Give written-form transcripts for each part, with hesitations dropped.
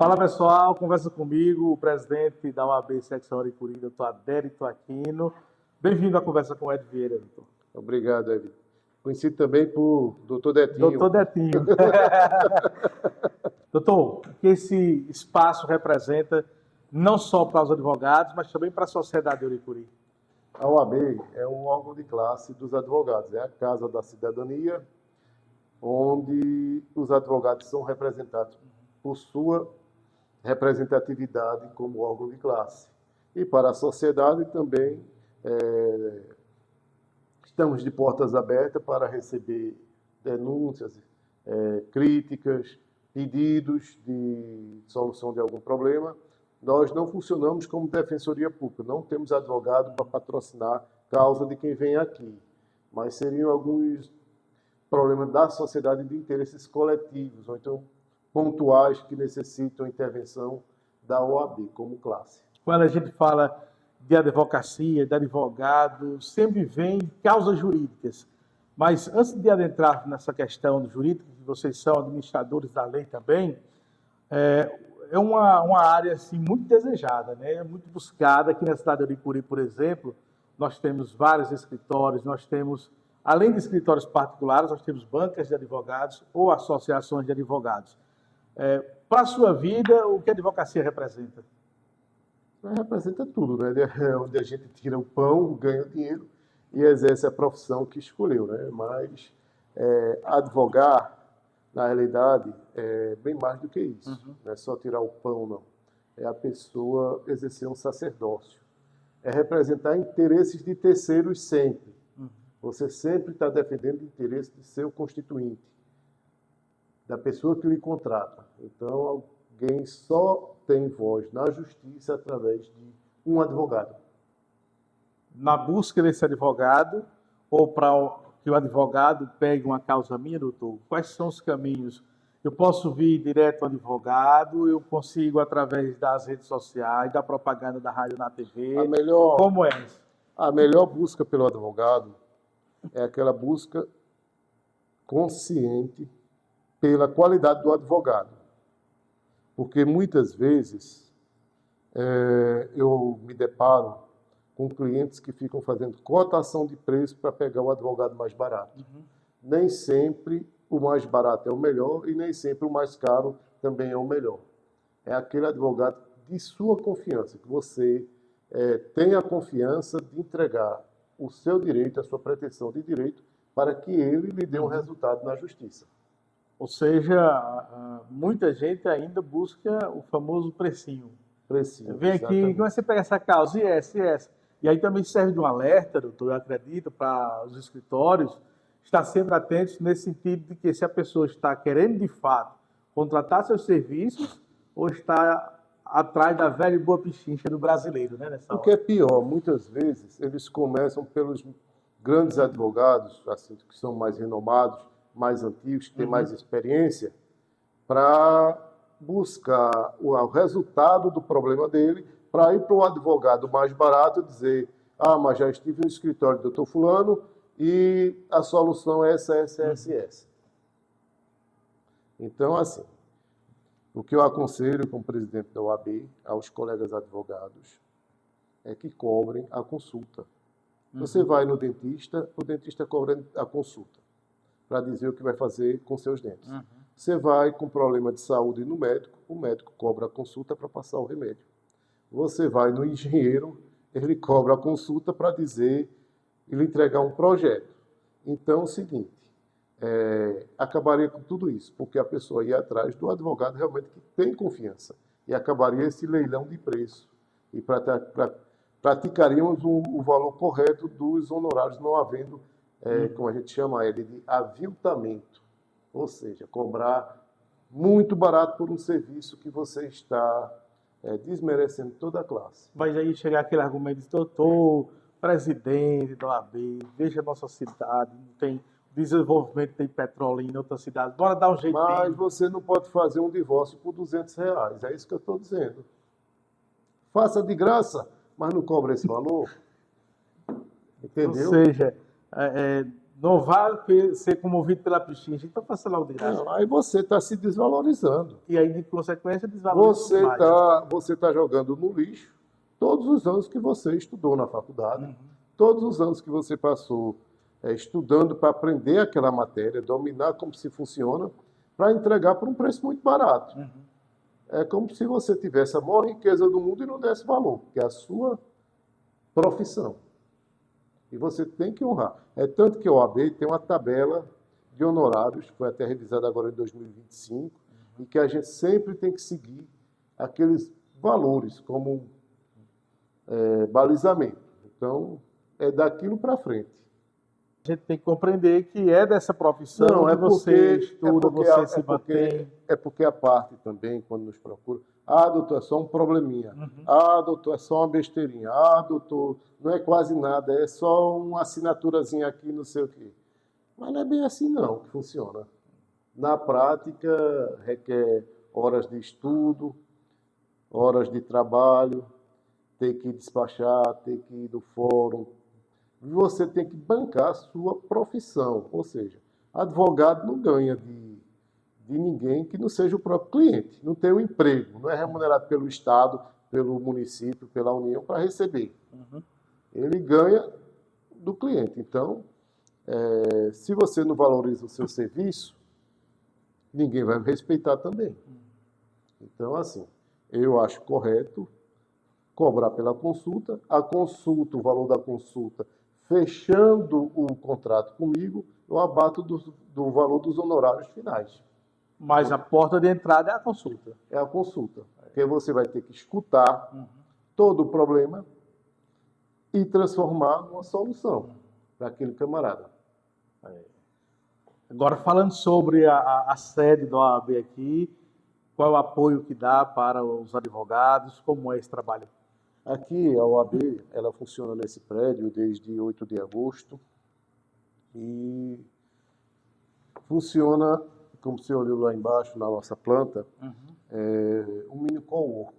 Fala pessoal, conversa comigo, o presidente da OAB Secção Aricuri, doutor Adérito Aquino. Bem-vindo à conversa com o Ed Vieira, doutor. Obrigado, Ed. Conhecido também por doutor Detinho. Doutor Detinho. Doutor, o que esse espaço representa não só para os advogados, mas também para a sociedade de Aricuri? A OAB é um órgão de classe dos advogados, é a Casa da Cidadania, onde os advogados são representados por sua representatividade como órgão de classe. E para a sociedade também estamos de portas abertas para receber denúncias, críticas, pedidos de solução de algum problema. Nós não funcionamos como defensoria pública, não temos advogado para patrocinar causa de quem vem aqui, mas seriam alguns problemas da sociedade de interesses coletivos, ou então pontuais que necessitam intervenção da OAB como classe. Quando a gente fala de advocacia, de advogado, sempre vem causas jurídicas. Mas antes de adentrar nessa questão jurídica, que vocês são administradores da lei também, é uma área assim, muito desejada, né? Muito buscada. Aqui na cidade de Aricuri, por exemplo, nós temos vários escritórios, nós temos, além de escritórios particulares, nós temos bancas de advogados ou associações de advogados. Para a sua vida, o que a advocacia representa? Representa tudo, né? É onde a gente tira o pão, ganha o dinheiro e exerce a profissão que escolheu, né? Mas advogar, na realidade, é bem mais do que isso. Não é só tirar o pão, não. É a pessoa exercer um sacerdócio. É representar interesses de terceiros sempre. Você sempre está defendendo o interesse de seu constituinte, da pessoa que lhe contrata. Então, alguém só tem voz na justiça através de um advogado. Na busca desse advogado, ou para que o advogado pegue uma causa minha, doutor, quais são os caminhos? Eu posso vir direto ao advogado, eu consigo através das redes sociais, da propaganda da rádio na TV. Como é isso? A melhor busca pelo advogado é aquela busca consciente pela qualidade do advogado. Porque muitas vezes eu me deparo com clientes que ficam fazendo cotação de preço para pegar o advogado mais barato. Nem sempre o mais barato é o melhor e nem sempre o mais caro também é o melhor. É aquele advogado de sua confiança, que você tenha a confiança de entregar o seu direito, a sua pretensão de direito, para que ele lhe dê um resultado na justiça. Ou seja, muita gente ainda busca o famoso precinho. Vem aqui, como você pega essa causa, e essa. E aí também serve de um alerta, doutor, eu acredito, para os escritórios, estar sempre atentos nesse sentido de que se a pessoa está querendo, de fato, contratar seus serviços ou está atrás da velha e boa pichincha do brasileiro, né? O que é pior, muitas vezes eles começam pelos grandes advogados, assim, que são mais renomados, mais antigos, que têm mais experiência, para buscar o resultado do problema dele, para ir para o advogado mais barato e dizer: mas já estive no escritório do doutor fulano e a solução é essa. Então, assim, o que eu aconselho como presidente da OAB aos colegas advogados é que cobrem a consulta. Você vai no dentista, o dentista cobra a consulta para dizer o que vai fazer com seus dentes. Você vai com problema de saúde no médico, o médico cobra a consulta para passar o remédio. Você vai no engenheiro, ele cobra a consulta para dizer, ele entregar um projeto. Então é o seguinte, acabaria com tudo isso, porque a pessoa ia atrás do advogado realmente que tem confiança, e acabaria esse leilão de preço, e praticaríamos o valor correto dos honorários, não havendo, como a gente chama ele, de aviltamento, ou seja, cobrar muito barato por um serviço que você está desmerecendo toda a classe. Mas aí chegar aquele argumento de doutor, presidente da OAB, veja a nossa cidade, não tem desenvolvimento, tem petróleo em outra cidade, bora dar um jeitinho. Mas você não pode fazer um divórcio por R$200, é isso que eu estou dizendo. Faça de graça, mas não cobra esse valor. Entendeu? Ou seja, Não vale ser comovido pela pichincha, então faça logo de graça. Não, aí você está se desvalorizando. E aí, de consequência, desvaloriza Você mais. você tá jogando no lixo todos os anos que você estudou na faculdade, todos os anos que você passou estudando para aprender aquela matéria, dominar como se funciona, para entregar por um preço muito barato. É como se você tivesse a maior riqueza do mundo e não desse valor, que é a sua profissão. E você tem que honrar. É tanto que a OAB tem uma tabela de honorários, que foi até revisada agora em 2025, e que a gente sempre tem que seguir aqueles valores como balizamento. Então, é daquilo para frente. A gente tem que compreender que é dessa profissão que você estuda, você se mantém. É porque a parte também, quando nos procura, doutor, é só um probleminha. Doutor, é só uma besteirinha. Doutor, não é quase nada, é só uma assinaturazinha aqui, não sei o quê. Mas não é bem assim não que funciona. Na prática, requer horas de estudo, horas de trabalho, ter que despachar, ter que ir do fórum. Você tem que bancar a sua profissão. Ou seja, advogado não ganha de ninguém que não seja o próprio cliente. Não tem um emprego, não é remunerado pelo Estado, pelo município, pela União para receber. Ele ganha do cliente. Então, se você não valoriza o seu serviço, ninguém vai respeitar também. Então, assim, eu acho correto cobrar pela consulta, o valor da consulta, fechando o contrato comigo, eu abato do valor dos honorários finais. Mas a porta de entrada é a consulta. É a consulta. Porque você vai ter que escutar todo o problema e transformar numa solução para aquele camarada. Agora, falando sobre a sede da OAB aqui, qual é o apoio que dá para os advogados, como é esse trabalho? Aqui, a OAB, ela funciona nesse prédio desde 8 de agosto e funciona, como você olhou lá embaixo, na nossa planta, um mini cowork.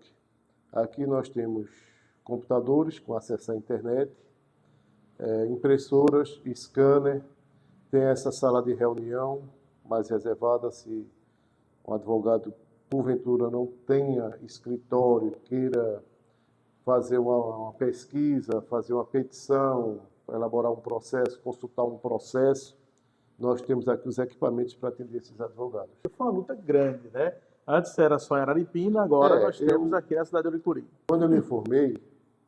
Aqui nós temos computadores com acesso à internet, impressoras, scanner, tem essa sala de reunião mais reservada se um advogado, porventura, não tenha escritório, queira fazer uma pesquisa, fazer uma petição, elaborar um processo, consultar um processo. Nós temos aqui os equipamentos para atender esses advogados. Foi uma luta grande, né? Antes era só em Araripina, agora nós temos aqui na cidade de Uricuri. Quando eu me formei,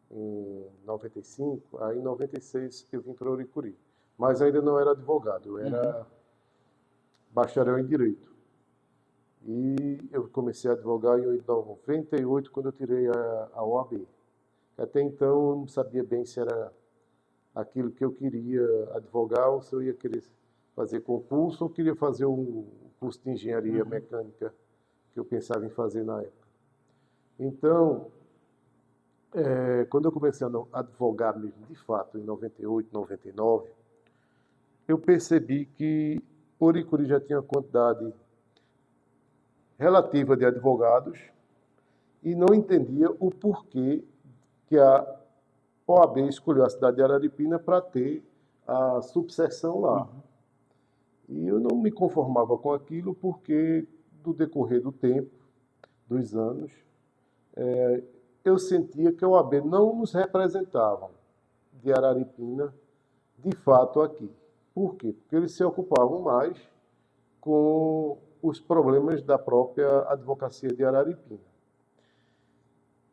em 95, aí em 96 eu vim para Uricuri. Mas ainda não era advogado, eu era bacharel em Direito. E eu comecei a advogar em 98, quando eu tirei a OAB. Até então eu não sabia bem se era aquilo que eu queria advogar ou se eu ia querer fazer concurso ou queria fazer um curso de engenharia mecânica que eu pensava em fazer na época. Então, quando eu comecei a advogar mesmo, de fato, em 98, 99, eu percebi que Uricuri já tinha uma quantidade relativa de advogados e não entendia o porquê que a OAB escolheu a cidade de Araripina para ter a subseção lá. E eu não me conformava com aquilo porque, do decorrer do tempo, dos anos, eu sentia que a OAB não nos representava de Araripina, de fato, aqui. Por quê? Porque eles se ocupavam mais com os problemas da própria advocacia de Araripina.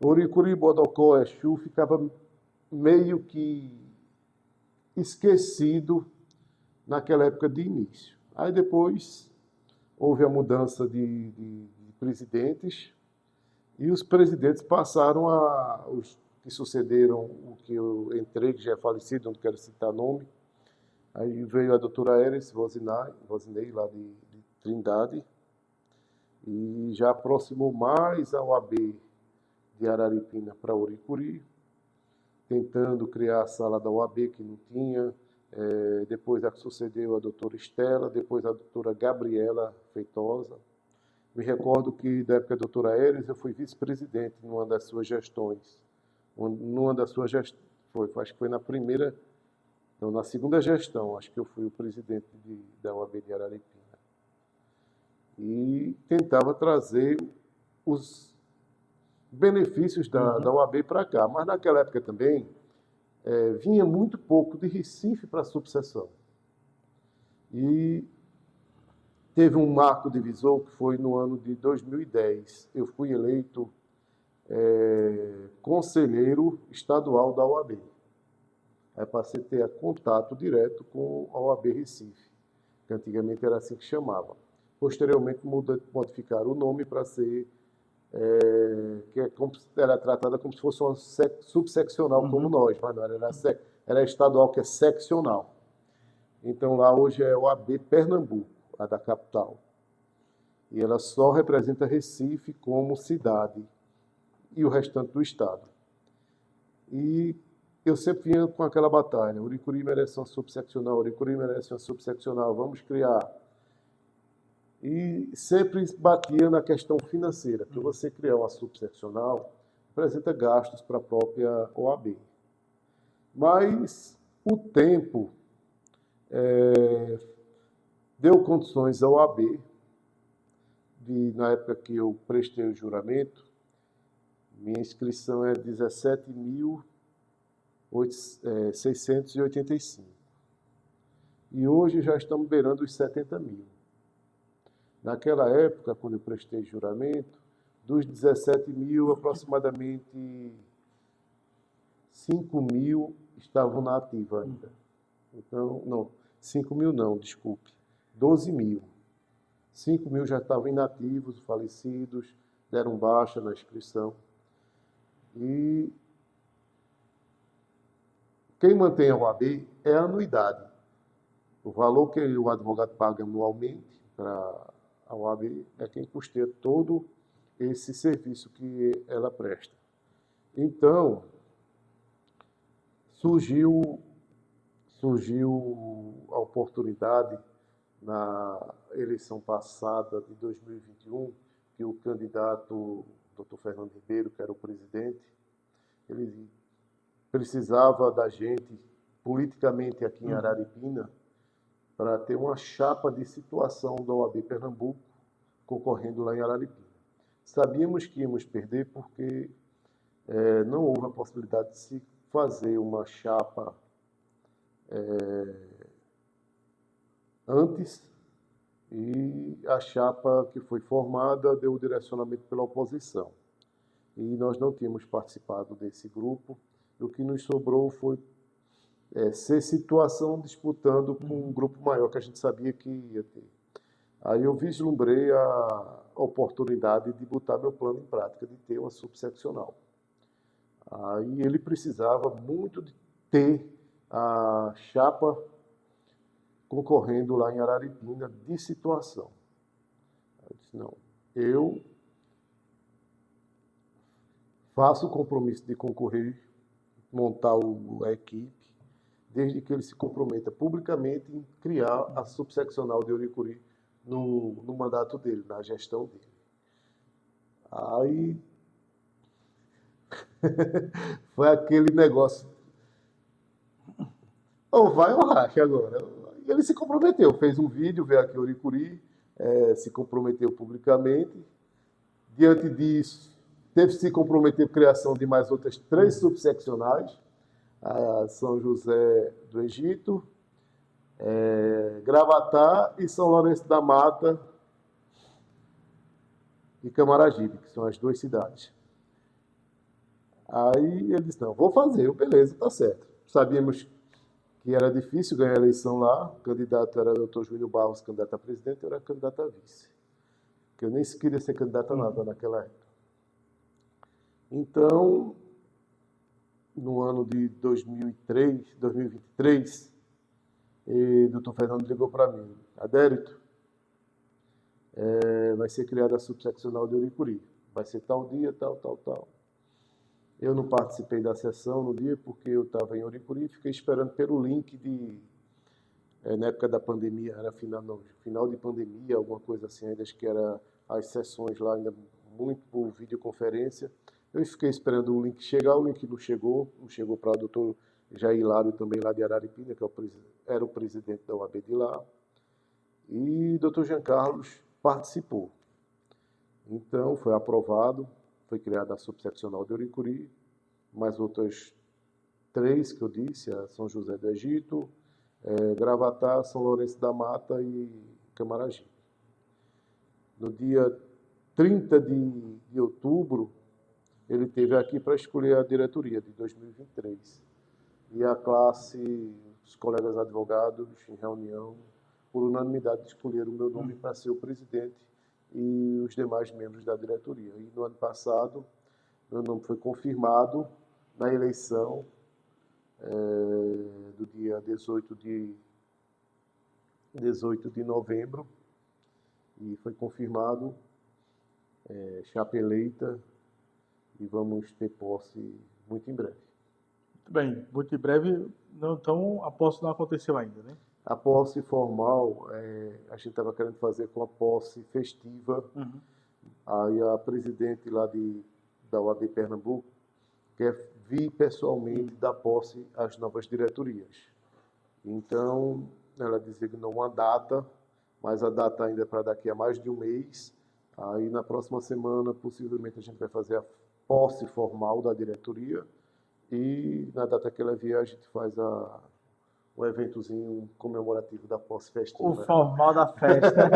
Uricuri, Bodocó, Exu ficava meio que esquecido naquela época de início. Aí depois houve a mudança de presidentes e os presidentes passaram os que sucederam o que eu entrei, que já é falecido, não quero citar nome. Aí veio a doutora Eris Vozinei, lá de Trindade, e já aproximou mais a OAB de Araripina para Uricuri, tentando criar a sala da OAB que não tinha. Depois sucedeu a doutora Estela, depois a doutora Gabriela Feitosa. Me recordo que, da época da doutora Eris, eu fui vice-presidente numa das suas gestões. Acho que foi na primeira Então, na segunda gestão, acho que eu fui o presidente da OAB de Araripina. E tentava trazer os benefícios da OAB para cá. Mas naquela época também, vinha muito pouco de Recife para a subseção. E teve um marco divisor que foi no ano de 2010. Eu fui eleito conselheiro estadual da OAB. Aí passei a ter contato direto com a OAB Recife, que antigamente era assim que chamava. Posteriormente modificaram o nome para ser, era tratada como se fosse uma subseccional como nós, mas não era estadual, que é seccional. Então lá hoje é a OAB Pernambuco, a da capital. E ela só representa Recife como cidade e o restante do estado. E eu sempre vinha com aquela batalha, Uricuri merece uma subseccional, Uricuri merece uma subseccional, vamos criar. E sempre batia na questão financeira, porque você criar uma subseccional apresenta gastos para a própria OAB. Mas o tempo deu condições à OAB, na época que eu prestei o juramento, minha inscrição é 17.685. E hoje já estamos beirando os 70 mil. Naquela época, quando eu prestei juramento, dos 17 mil, aproximadamente 5 mil estavam na ativa ainda. Então, não, 5 mil não, desculpe, 12 mil. 5 mil já estavam inativos, falecidos, deram baixa na inscrição. E quem mantém a OAB é a anuidade. O valor que o advogado paga anualmente para a OAB é quem custeia todo esse serviço que ela presta. Então, surgiu a oportunidade na eleição passada de 2021, que o candidato Dr. Fernando Ribeiro, que era o presidente, ele precisava da gente politicamente aqui em Araripina para ter uma chapa de situação da OAB Pernambuco concorrendo lá em Araripina. Sabíamos que íamos perder porque não houve a possibilidade de se fazer uma chapa antes, e a chapa que foi formada deu o direcionamento pela oposição. E nós não tínhamos participado desse grupo, e o que nos sobrou foi ser situação disputando com um grupo maior que a gente sabia que ia ter. Aí eu vislumbrei a oportunidade de botar meu plano em prática, de ter uma subseccional. Aí ele precisava muito de ter a chapa concorrendo lá em Araripina de situação. Eu disse, não, eu faço o compromisso de concorrer, montar a equipe, desde que ele se comprometa publicamente em criar a subseccional de Uricuri no mandato dele, na gestão dele. Aí foi aquele negócio, ou vai ou racha agora. E ele se comprometeu, fez um vídeo, veio aqui Uricuri, se comprometeu publicamente. Diante disso, teve que se comprometer com a criação de mais outras 3 subseccionais, a São José do Egito, Gravatá e São Lourenço da Mata e Camaragibe, que são as 2 cidades. Aí ele disse, não, vou fazer, beleza, tá certo. Sabíamos que era difícil ganhar a eleição lá, o candidato era o Dr. Júnior Barros, candidato a presidente, eu era candidato a vice. Porque eu nem queria ser candidato a nada naquela época. Então, no ano de 2023, o Dr. Fernando ligou para mim, Adérito, vai ser criada a subseccional de Uricuri, vai ser tal dia, tal. Eu não participei da sessão no dia porque eu estava em Uricuri e fiquei esperando pelo link na época da pandemia, era final de pandemia, alguma coisa assim, ainda acho que era as sessões lá, ainda muito por videoconferência. Eu fiquei esperando o link chegar, o link não chegou para o doutor Jair Hilário também lá de Araripina, que era o presidente da OAB de lá, e Dr. Jean Carlos participou. Então, foi aprovado, foi criada a subseccional de Oricuri, mais outras 3 que eu disse, a São José do Egito, Gravatá, São Lourenço da Mata e Camaragibe. No dia 30 de outubro, ele esteve aqui para escolher a diretoria de 2023. E a classe, os colegas advogados, em reunião, por unanimidade, escolheram o meu nome para ser o presidente e os demais membros da diretoria. E no ano passado, meu nome foi confirmado na eleição do dia 18 de novembro, e foi confirmado, chapa eleita, e vamos ter posse muito em breve. Muito bem, muito em breve, não, então a posse não aconteceu ainda, né? A posse formal, a gente estava querendo fazer com a posse festiva. Aí a presidente lá da OAB Pernambuco quer vir pessoalmente dar posse às novas diretorias. Então, ela designou uma data, mas a data ainda é para daqui a mais de um mês. Aí na próxima semana, possivelmente, a gente vai fazer a posse formal da diretoria, e na data que ela vier, a gente faz um eventozinho comemorativo da posse festiva. O formal da festa.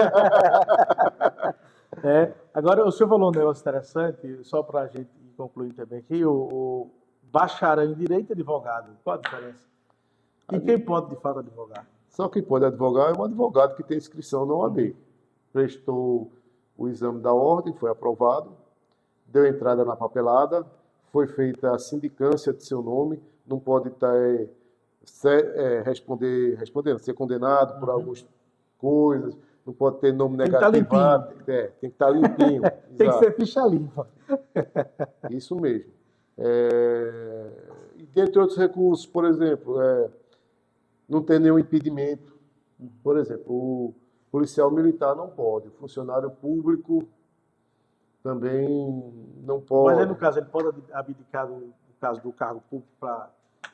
Agora, o senhor falou um negócio interessante, só para a gente concluir também aqui, o bacharel em direito e advogado, qual a diferença? E quem pode, de fato, advogar? Só quem pode advogar é um advogado que tem inscrição na OAB. Prestou o exame da ordem, foi aprovado, deu entrada na papelada, foi feita a sindicância de seu nome, não pode estar respondendo, ser condenado por algumas coisas, não pode ter nome negativado, tem que estar limpinho. Tem que ser ficha limpa. Isso mesmo. E dentre outros recursos, por exemplo, não ter nenhum impedimento. Por exemplo, o policial militar não pode, o funcionário público também não pode. Mas aí, no caso, ele pode abdicar no caso do cargo público para...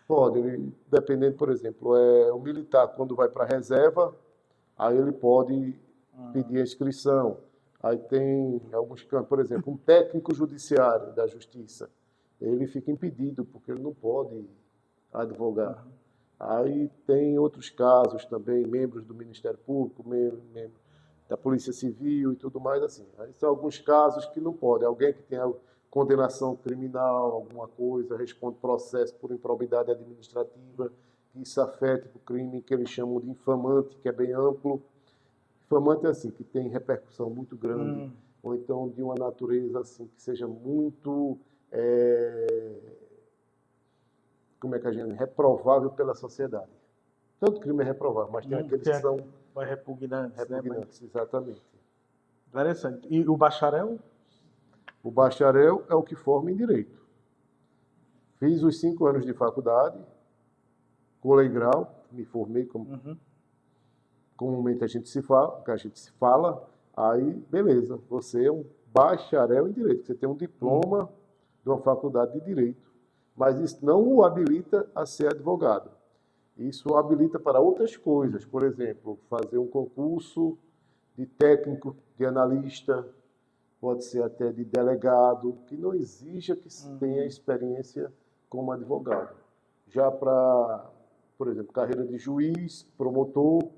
Pode, dependendo, por exemplo, o militar, quando vai para a reserva, aí ele pode pedir a inscrição. Aí tem alguns campos, por exemplo, um técnico judiciário da Justiça, ele fica impedido, porque ele não pode advogar. Aí tem outros casos também, membros do Ministério Público, membros da Polícia Civil e tudo mais assim. Aí são alguns casos que não pode. Alguém que tenha condenação criminal, alguma coisa, responde processo por improbidade administrativa, que isso afete o crime que eles chamam de infamante, que é bem amplo. Infamante é assim, que tem repercussão muito grande, ou então de uma natureza assim, que seja muito, como é que a gente, reprovável pela sociedade. Todo crime é reprovável, mas tem aqueles que são mais repugnantes, repugnantes, exatamente. Interessante. E o bacharel? O bacharel é o que forma em direito. Fiz os 5 anos de faculdade, colei grau, me formei como comumente a gente se fala, aí beleza, você é um bacharel em direito, você tem um diploma de uma faculdade de direito, mas isso não o habilita a ser advogado. Isso o habilita para outras coisas, por exemplo, fazer um concurso de técnico, de analista, pode ser até de delegado, que não exija que se tenha experiência como advogado. Já para, por exemplo, carreira de juiz, promotor,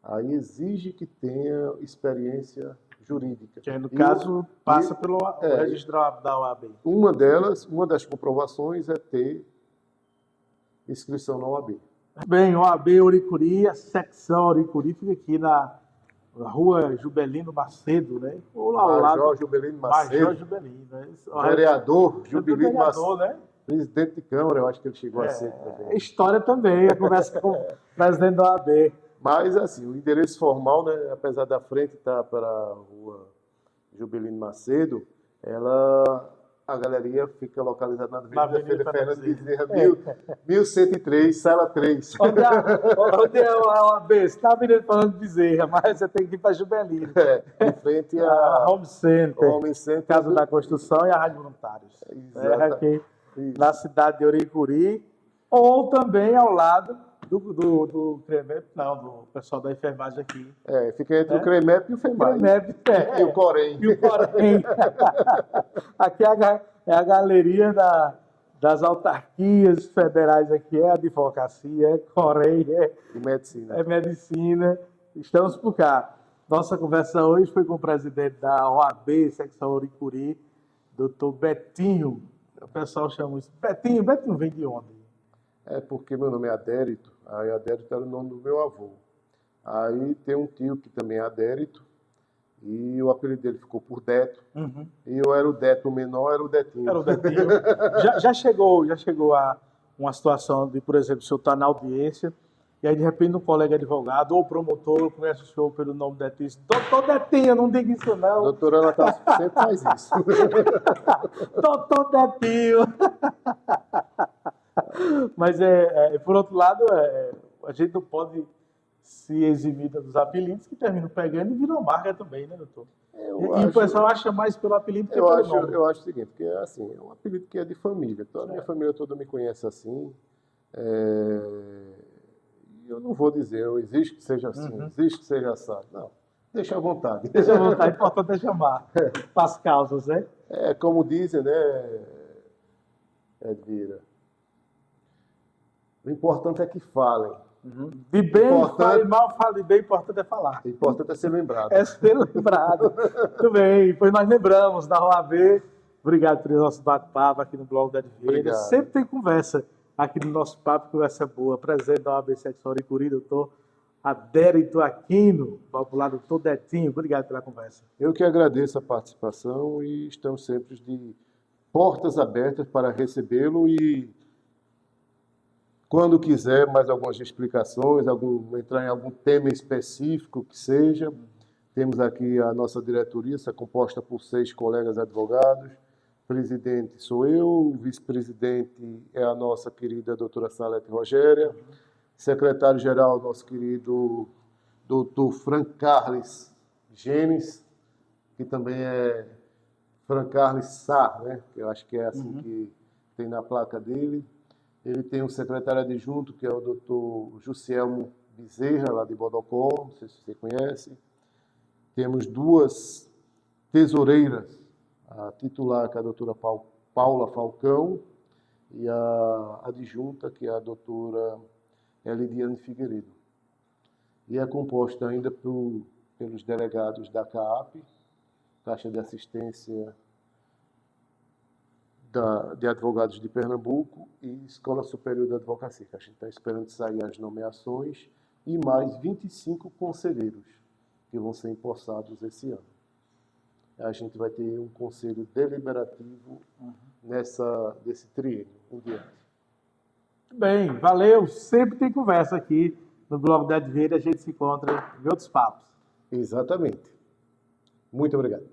aí exige que tenha experiência jurídica. Que no caso passa pelo registro da OAB. Uma das comprovações é ter inscrição na OAB. Bem, OAB Oricuri, a secção Oricuri fica aqui na Rua Jubelino Macedo, né? Ou lá ao lado. Major Jubelino Macedo. Major Jubelino, né? Vereador Jubelino Macedo. Né? Presidente de Câmara, eu acho que ele chegou a ser também. História também, a conversa com o presidente da OAB. Mas, assim, o endereço formal, né, apesar da frente estar para a Rua Jubelino Macedo, a galeria fica localizada na Avenida Fernando Bezerra, 1103, sala 3. Onde é a OAB? Você está na Avenida Fernando Bezerra, mas você tem que ir para Jubelino. Em frente a Home Center, Home Center, Casa da Construção e a Rádio Voluntários. Aqui na cidade de Oricuri. ou também ao lado do CREMEP, não, do pessoal da enfermagem aqui. Fica entre o CREMEP e o FEMAI. CREMEP, E o COREM. E o COREM. Aqui é a galeria das autarquias federais aqui, é advocacia, é COREM, E medicina. é medicina. Estamos por cá. Nossa conversa hoje foi com o presidente da OAB, secção Oricuri, doutor Betinho. O pessoal chama isso. Betinho vem de onde? É porque meu nome é Adérito, aí Adérito era o nome do meu avô. Aí tem um tio que também é Adérito, e o apelido dele ficou por Deto. Uhum. E eu era o Deto menor, era o Detinho. Era o Betinho. já chegou a uma situação de, por exemplo, o senhor está na audiência, e aí de repente um colega advogado ou promotor conhece o senhor pelo nome Detinho e diz: doutor Detinho, não diga isso não. A doutora Ana Tassi sempre faz isso. Doutor Detinho. Mas, por outro lado, a gente não pode se eximir dos apelidos que terminam pegando e viram marca também, né, doutor? E o pessoal acha mais pelo apelido que pelo nome. Eu acho o seguinte, que assim, é um apelido que é de família. Então a minha família toda me conhece assim. Eu não vou dizer, eu exijo que seja assim, exijo que seja assado. Não, deixa à vontade. Deixa à vontade, o importante é chamar. Faz causas, né? É como dizem, né, Edvira? O importante é que falem. De bem, fale mal, fale bem, o importante é falar. O importante é ser lembrado. É ser lembrado. Muito bem, pois nós lembramos da OAB. Obrigado pelo nosso bate-papo aqui no blog da Edvira. Sempre tem conversa aqui no nosso papo, conversa boa. Presidente da OAB Secção Oricuri, doutor Adérito Aquino, popular doutor Detinho. Obrigado pela conversa. Eu que agradeço a participação e estamos sempre de portas abertas para recebê-lo e quando quiser mais algumas explicações, entrar em algum tema específico que seja, temos aqui a nossa diretoria, composta por 6 colegas advogados. Presidente sou eu, o vice-presidente é a nossa querida doutora Salete Rogéria, secretário-geral, nosso querido doutor Frank Carles Genes, que também é Frank Carles Sá, né? Que eu acho que é assim que tem na placa dele. Ele tem um secretário adjunto, que é o doutor Jussielmo Bezerra, lá de Bodocó, não sei se você conhece. Temos 2 tesoureiras, a titular, que é a doutora Paula Falcão, e a adjunta, que é a doutora Elidiane Figueiredo. E é composta ainda pelos delegados da CAAP, Caixa de Assistência de Advogados de Pernambuco e Escola Superior de Advocacia, que a gente está esperando sair as nomeações, e mais 25 conselheiros que vão ser empossados esse ano. A gente vai ter um conselho deliberativo desse triênio em diante. Muito bem, valeu. Sempre tem conversa aqui no blog da Edvira, a gente se encontra em outros papos. Exatamente. Muito obrigado.